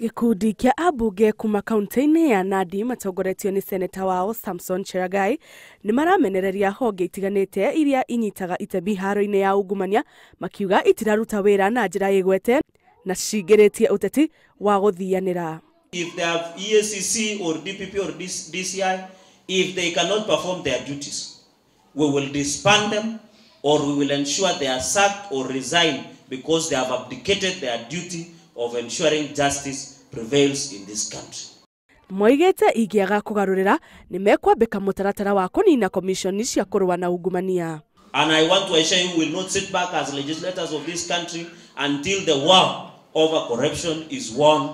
Gikundi kia ambunge kuma kaunti-ini ya Nandi matongoretio ni seneta wao Samson Cherargei ni maramenereria honge itiganite iria inyitaga itemi haro-ini ya ungumania makiuga itiraruta wira na njira igwete na cingiritie uteti wa guthianira. If they have EACC or DPP or DCI, if they cannot perform their duties, we will disband them or we will ensure they are sacked or resign because they have abdicated their duty of ensuring justice prevails in this country. Moigete igiaga kugarurira ni mekwambika mutaratara wa kunina commission cia kurwa na ungumania. And I want to assure you we will not sit back as legislators of this country until the war over corruption is won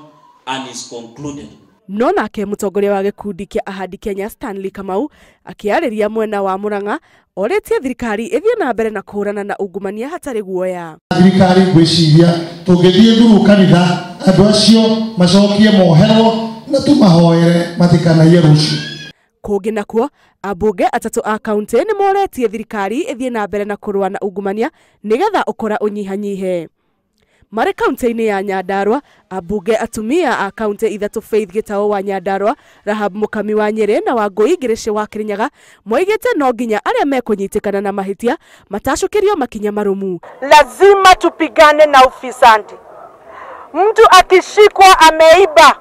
and is concluded. No nake mutongoria wa gikundi kia Ahadi Kenya Stanley Kamau akiariria mwena wa Murang'a oretie thirikari ithie na mbere na kuhurana na ungumania hatari guoya. Thirikari gwiciria tungithie thuru kanitha andu acio macokie mohero na tumahoere matikanaie rucio. Kungi nakuo ambunge atatu a kaunti ni moretie thirikari ithie na mbere na kurwa na ungumania nigetha ukora unyihanyihe. Mare kaunti-ini ya Nyandarua, ambunge atumia a kaunti ithatu Faith Gitau wa Nyandarua, Rahab Mukami wa Nyeri na Wangui Ngirishe wa Kirinyaga moigete no nginya aria mekunyitikana na mahitia matashukirio makinya marumu. Lazima tupigane na ufisadi. Mtu akishikwa ameiba,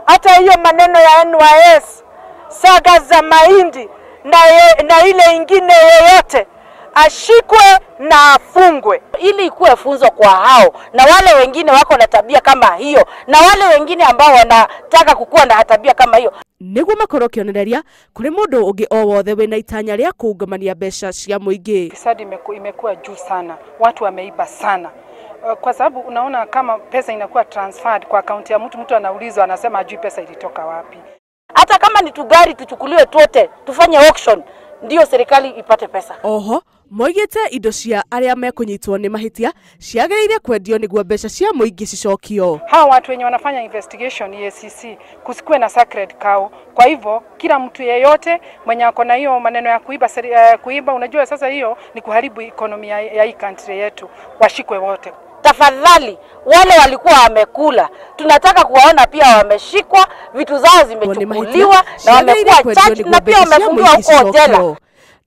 hata hiyo maneno ya NYS, saga za mahindi na ile ingine yoyote, ashikwe na afungwe ili ikuwe funzo kwa hao na wale wengine wako na tabia kama hiyo na wale wengine ambao wanataka kukua na tabia kama hiyo. Niguo makorokionereria kuri mundu ungi o wothe wina itanya ria kuungumania mbeca cia muingi. Fisadi imekuwa juu sana, watu wameiba sana. Kwa sababu unaona kama pesa inakuwa transferred kwa akaunti ya mtu anaulizwa anasema ajui pesa ilitoka wapi. Hata kama ni tugari tuchukuliwe tuote tufanye auction ndio serikali ipate pesa. Oho moigete indo cia aria mekunyitwo ni mahitia ciagiriire kwendio niguo mbeca cia muingi cicokio. Hawa watu wenye wanafanya investigation EACC kusikue na sacred cow. Kwa hivyo kila mtu yeyote mwenye ako na hiyo maneno ya kuiba, unajua sasa hiyo ni kuharibu economy ya hii country yetu, washikwe wote. Tafadhali wale walikuwa wamekula tunataka kuwaona pia wameshikwa, vitu zao zimechukuliwa na wamekuwa charge na pia wamefungiwa huko jela.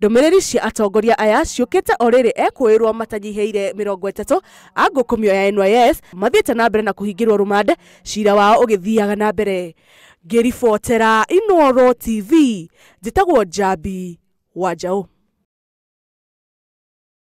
Ndomereri cia atongoria aya ciukite oriri ekwirwo matanyiheire 30 a ngukumio ya NYS mathiete na mbere na kuhingirwo rumande cira wao ugithiaga na mbere. Ngiribotera Inooro TV njitagwo Njambi Wanjaũ.